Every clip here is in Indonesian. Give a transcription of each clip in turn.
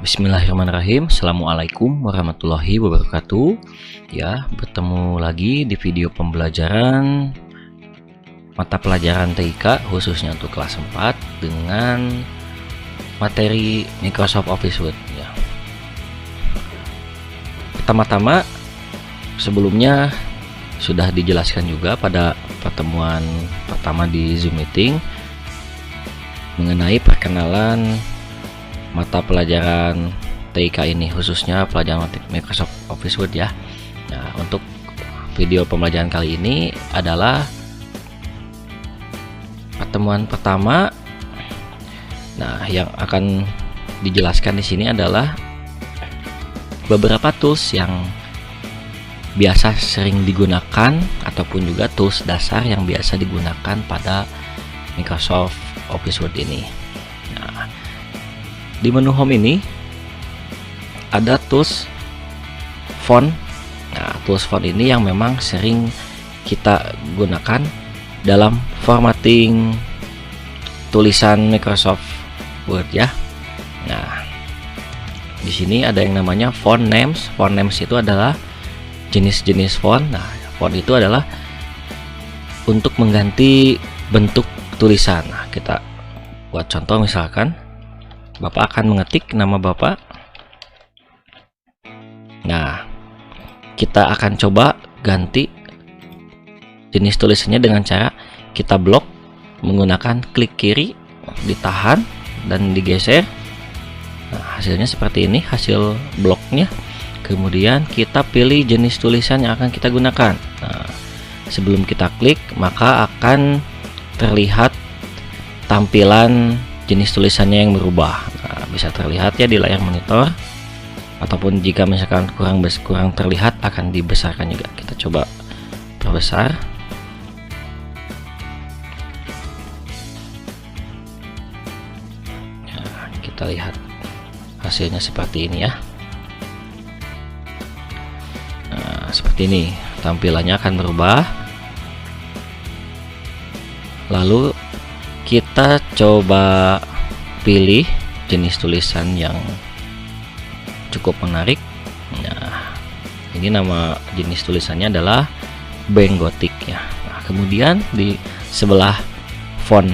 Bismillahirrahmanirrahim. Assalamualaikum warahmatullahi wabarakatuh. Ya, bertemu lagi di video pembelajaran mata pelajaran TIK khususnya untuk kelas 4 dengan materi Microsoft Office Word ya. Pertama-tama, sebelumnya sudah dijelaskan juga pada pertemuan pertama di Zoom meeting mengenai perkenalan mata pelajaran TIK ini, khususnya pelajaran Microsoft Office Word ya. Nah, untuk video pembelajaran kali ini adalah pertemuan pertama. Nah, yang akan dijelaskan di sini adalah beberapa tools yang biasa sering digunakan ataupun juga tools dasar yang biasa digunakan pada Microsoft Office Word ini. Nah, di menu home ini ada tools font. Nah, tools font ini yang memang sering kita gunakan dalam formatting tulisan Microsoft Word ya. Nah, di sini ada yang namanya font names. Font names itu adalah jenis-jenis font. Nah, font itu adalah untuk mengganti bentuk tulisan. Nah, kita buat contoh, misalkan Bapak akan mengetik nama Bapak. Nah, kita akan coba ganti jenis tulisannya dengan cara kita blok menggunakan klik kiri, ditahan dan digeser. Nah, hasilnya seperti ini, hasil bloknya. Kemudian kita pilih jenis tulisan yang akan kita gunakan. Nah, sebelum kita klik, maka akan terlihat tampilan jenis tulisannya yang berubah. Nah, bisa terlihat ya di layar monitor, ataupun jika misalkan kurang terlihat akan dibesarkan juga. Kita coba perbesar. Nah, kita lihat hasilnya seperti ini ya. Nah, seperti ini tampilannya akan berubah. Lalu kita coba pilih jenis tulisan yang cukup menarik. Nah, ini nama jenis tulisannya adalah Bank Gothic ya. Nah, kemudian di sebelah font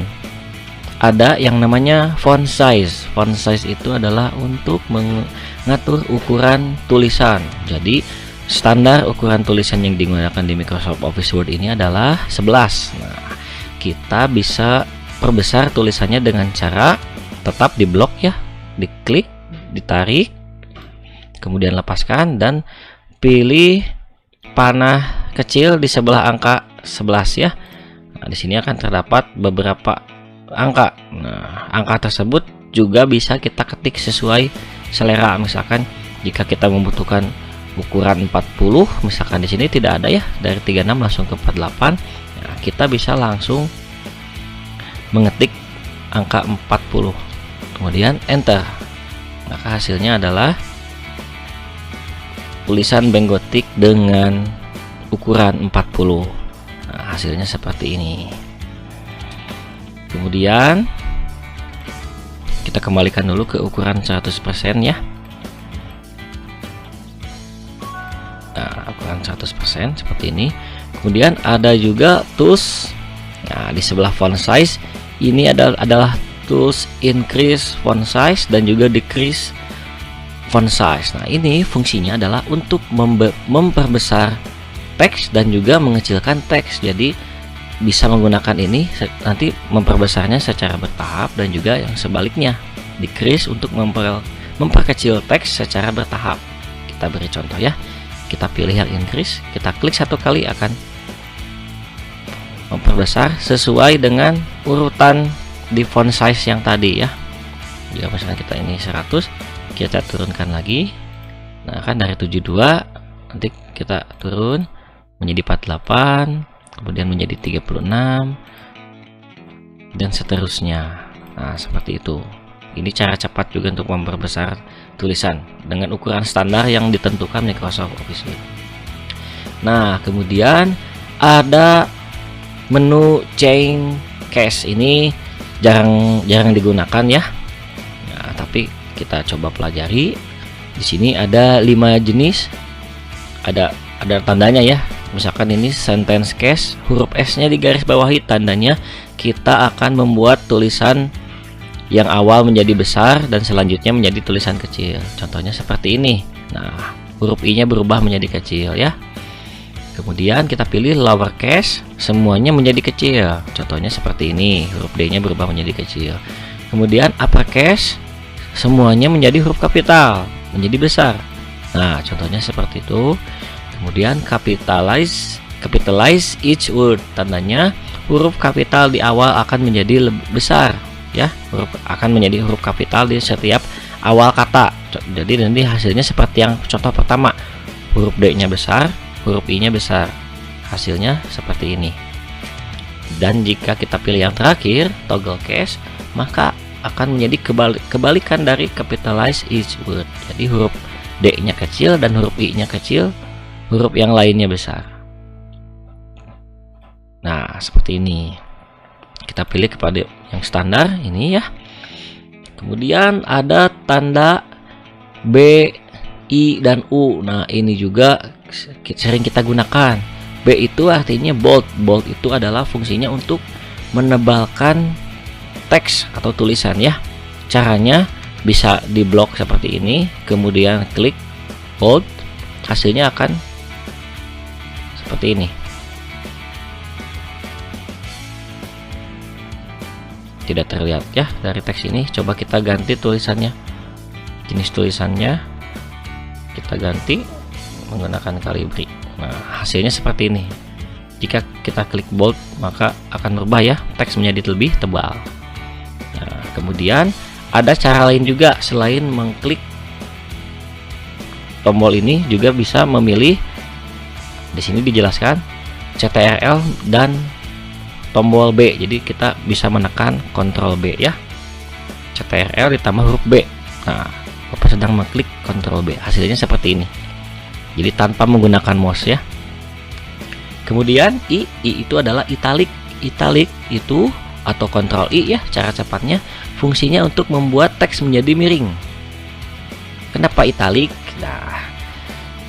ada yang namanya font size. Font size itu adalah untuk mengatur ukuran tulisan. Jadi standar ukuran tulisan yang digunakan di Microsoft Office Word ini adalah 11. Nah, kita bisa perbesar tulisannya dengan cara tetap di blok ya, diklik, ditarik, kemudian lepaskan dan pilih panah kecil di sebelah angka 11 ya. Nah, di sini akan terdapat beberapa angka. Nah, angka tersebut juga bisa kita ketik sesuai selera. Misalkan jika kita membutuhkan ukuran 40, misalkan di sini tidak ada ya, dari 36 langsung ke 48. Nah, kita bisa langsung mengetik angka 40, kemudian enter, maka hasilnya adalah tulisan Bank Gothic dengan ukuran 40. Nah, hasilnya seperti ini. Kemudian kita kembalikan dulu ke ukuran 100% ya. Nah, ukuran 100% seperti ini. Kemudian ada juga tools. Nah, di sebelah font size ini adalah tools increase font size dan juga decrease font size. Nah, ini fungsinya adalah untuk memperbesar teks dan juga mengecilkan teks. Jadi bisa menggunakan ini nanti memperbesarnya secara bertahap dan juga yang sebaliknya, decrease untuk memperkecil teks secara bertahap. Kita beri contoh ya. Kita pilih yang increase, kita klik satu kali akan memperbesar sesuai dengan urutan di font size yang tadi ya. Jika misalkan kita ini 100, kita turunkan lagi. Nah, kan dari 72 nanti kita turun menjadi 48, kemudian menjadi 36 dan seterusnya. Nah, seperti itu. Ini cara cepat juga untuk memperbesar tulisan dengan ukuran standar yang ditentukan Microsoft Office Word. Nah, kemudian ada menu change case, ini jarang digunakan ya. Nah, tapi kita coba pelajari. Di sini ada 5 jenis. Ada tandanya ya. Misalkan ini sentence case, huruf S-nya digaris bawahi, tandanya kita akan membuat tulisan yang awal menjadi besar dan selanjutnya menjadi tulisan kecil. Contohnya seperti ini. Nah, huruf I-nya berubah menjadi kecil ya. Kemudian kita pilih lowercase, semuanya menjadi kecil. Contohnya seperti ini, huruf D-nya berubah menjadi kecil. Kemudian uppercase, semuanya menjadi huruf kapital, menjadi besar. Nah, contohnya seperti itu. Kemudian capitalize each word, tandanya huruf kapital di awal akan menjadi lebih besar ya, huruf akan menjadi huruf kapital di setiap awal kata. Jadi nanti hasilnya seperti yang contoh pertama, huruf D-nya besar, huruf I-nya besar, hasilnya seperti ini. Dan jika kita pilih yang terakhir, toggle case, maka akan menjadi kebalikan dari capitalize each word. Jadi huruf D-nya kecil dan huruf I-nya kecil, huruf yang lainnya besar. Nah, seperti ini. Kita pilih kepada yang standar ini ya. Kemudian ada tanda B, I, dan U. Nah, ini juga sering kita gunakan. B itu artinya bold. Bold itu adalah fungsinya untuk menebalkan teks atau tulisan ya. Caranya bisa diblok seperti ini, kemudian klik bold, hasilnya akan seperti ini. Tidak terlihat ya dari teks ini. Coba kita ganti tulisannya, jenis tulisannya kita ganti menggunakan Calibri. Nah, hasilnya seperti ini. Jika kita klik bold, maka akan berubah ya, teks menjadi lebih tebal. Nah, kemudian ada cara lain juga selain mengklik tombol ini, juga bisa memilih. Di sini dijelaskan CTRL dan tombol B. Jadi kita bisa menekan Ctrl B ya. CTRL ditambah huruf B. Nah, Bapak sedang mengklik Ctrl B. Hasilnya seperti ini. Jadi tanpa menggunakan mouse ya. Kemudian I itu adalah italic. Italic itu atau Ctrl I ya, cara cepatnya, fungsinya untuk membuat teks menjadi miring. Kenapa italic? Nah,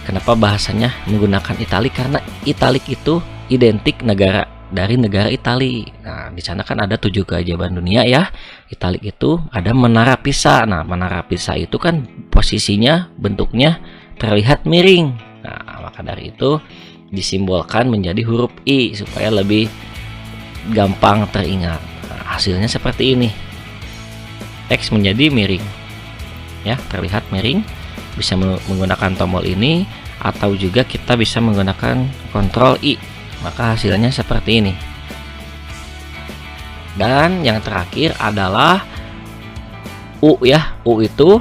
kenapa bahasanya menggunakan italic? Karena italic itu identik dari negara Italia. Nah, di sana kan ada 7 keajaiban dunia ya. Italic itu ada menara Pisa. Nah, menara Pisa itu kan posisinya, bentuknya terlihat miring. Nah, maka dari itu disimbolkan menjadi huruf I supaya lebih gampang teringat. Nah, hasilnya seperti ini. Teks menjadi miring. Ya, terlihat miring. Bisa menggunakan tombol ini atau juga kita bisa menggunakan Ctrl I. Maka hasilnya seperti ini. Dan yang terakhir adalah U ya. U itu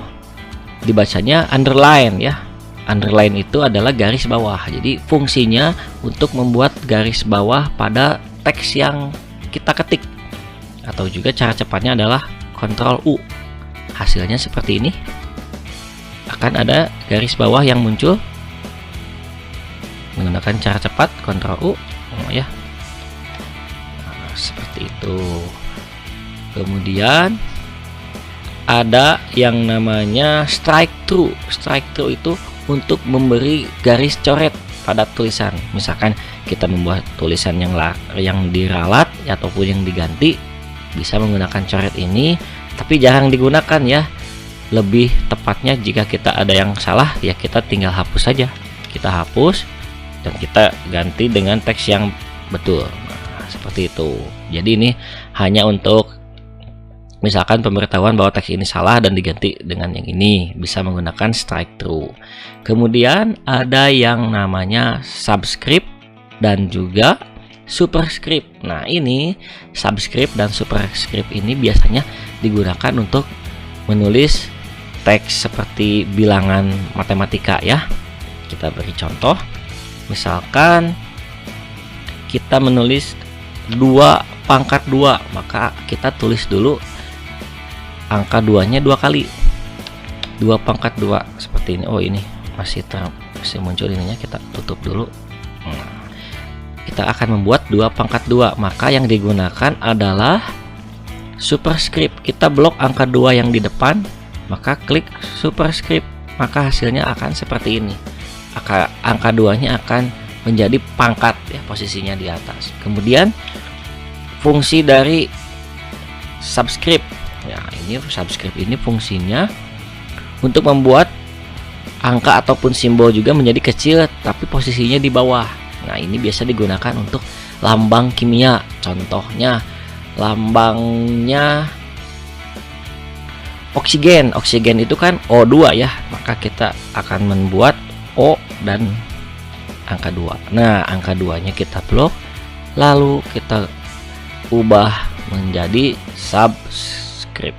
dibacanya underline ya. Underline itu adalah garis bawah. Jadi fungsinya untuk membuat garis bawah pada teks yang kita ketik. Atau juga cara cepatnya adalah Ctrl U. Hasilnya seperti ini. Akan ada garis bawah yang muncul menggunakan cara cepat Ctrl U ya. Nah, seperti itu. Kemudian ada yang namanya strike through. Strike through itu untuk memberi garis coret pada tulisan. Misalkan kita membuat tulisan yang diralat ataupun yang diganti, bisa menggunakan coret ini, tapi jarang digunakan ya. Lebih tepatnya jika kita ada yang salah ya kita tinggal hapus saja. Kita hapus dan kita ganti dengan teks yang betul. Nah, seperti itu. Jadi ini hanya untuk misalkan pemberitahuan bahwa teks ini salah dan diganti dengan yang ini, bisa menggunakan strike through. Kemudian ada yang namanya subscript dan juga superscript. Nah, ini subscript dan superscript ini biasanya digunakan untuk menulis teks seperti bilangan matematika ya. Kita beri contoh. Misalkan kita menulis 2/2, maka kita tulis dulu angka 2-nya 2 kali. 2/2 seperti ini. Oh, ini masih muncul ininya, kita tutup dulu. kita akan membuat 2 pangkat 2, maka yang digunakan adalah superscript. Kita blok angka 2 yang di depan, maka klik superscript, maka hasilnya akan seperti ini. Angka 2-nya akan menjadi pangkat ya, posisinya di atas. Kemudian fungsi dari subscript. Ya, ini subscript ini fungsinya untuk membuat angka ataupun simbol juga menjadi kecil tapi posisinya di bawah. Nah, ini biasa digunakan untuk lambang kimia. Contohnya lambangnya oksigen. Oksigen itu kan O2 ya, maka kita akan membuat O dan angka 2. Nah, angka 2-nya kita blok, lalu kita ubah menjadi subscript.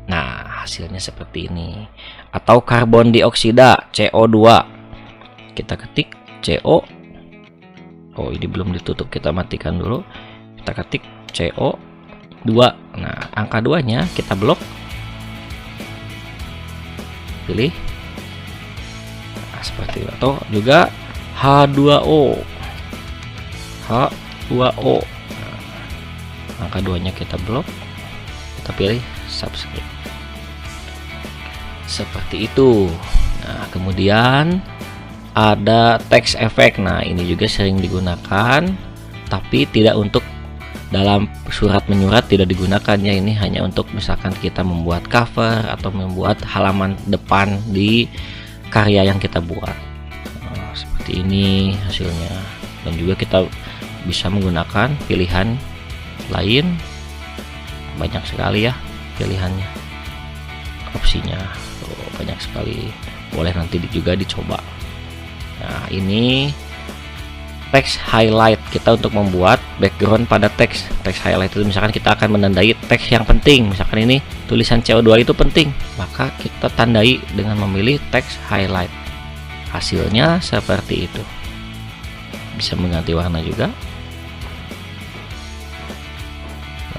Nah, hasilnya seperti ini. Atau karbon dioksida CO2. Kita ketik CO. Oh, ini belum ditutup, kita matikan dulu. Kita ketik CO2. Nah, angka 2-nya kita blok. Pilih. Nah, seperti itu. Atau juga H2O. H2O. Nah, angka 2-nya kita blok. Kita pilih subscript. Seperti itu. Nah, kemudian ada text effect. Nah, ini juga sering digunakan, tapi tidak untuk dalam surat menyurat, tidak digunakan ya. Ini hanya untuk misalkan kita membuat cover atau membuat halaman depan di karya yang kita buat. Nah, seperti ini hasilnya. Dan juga kita bisa menggunakan pilihan lain, banyak sekali ya pilihannya, opsinya. Banyak sekali, boleh nanti juga dicoba. Nah, ini text highlight kita untuk membuat background pada teks. Text highlight itu misalkan kita akan menandai teks yang penting, misalkan ini tulisan CO2 itu penting, maka kita tandai dengan memilih text highlight. Hasilnya seperti itu. Bisa mengganti warna juga.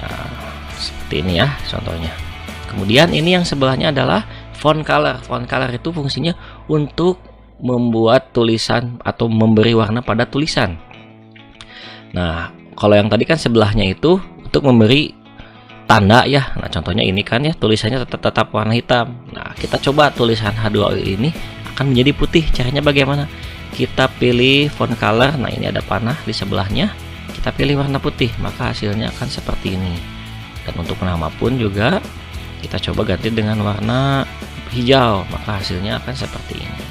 Nah, seperti ini ya contohnya. Kemudian ini yang sebelahnya adalah font color. Font color itu fungsinya untuk membuat tulisan atau memberi warna pada tulisan. Nah, kalau yang tadi kan sebelahnya itu untuk memberi tanda ya. Nah, contohnya ini kan ya tulisannya tetap warna hitam. Nah, kita coba tulisan H2O ini akan menjadi putih. Caranya bagaimana? Kita pilih font color. Nah, ini ada panah di sebelahnya. Kita pilih warna putih, maka hasilnya akan seperti ini. Dan untuk nama pun juga kita coba ganti dengan warna hijau, maka hasilnya akan seperti ini.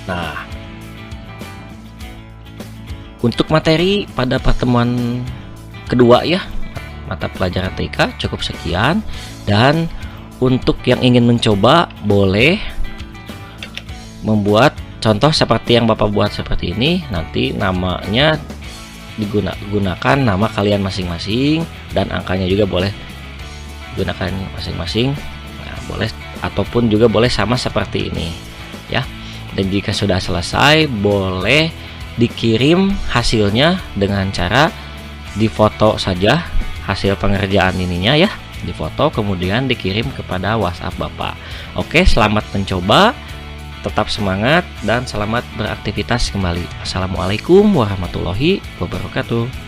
Nah, untuk materi pada pertemuan kedua ya, mata pelajaran TIK cukup sekian. Dan untuk yang ingin mencoba, boleh membuat contoh seperti yang Bapak buat seperti ini. Nanti namanya digunakan nama kalian masing-masing, dan angkanya juga boleh gunakan masing-masing. Nah, boleh ataupun juga boleh sama seperti ini ya. Dan jika sudah selesai, boleh dikirim hasilnya dengan cara difoto saja hasil pengerjaan ininya ya, difoto kemudian dikirim kepada WhatsApp Bapak. Oke, selamat mencoba, tetap semangat dan selamat beraktivitas kembali. Assalamualaikum warahmatullahi wabarakatuh.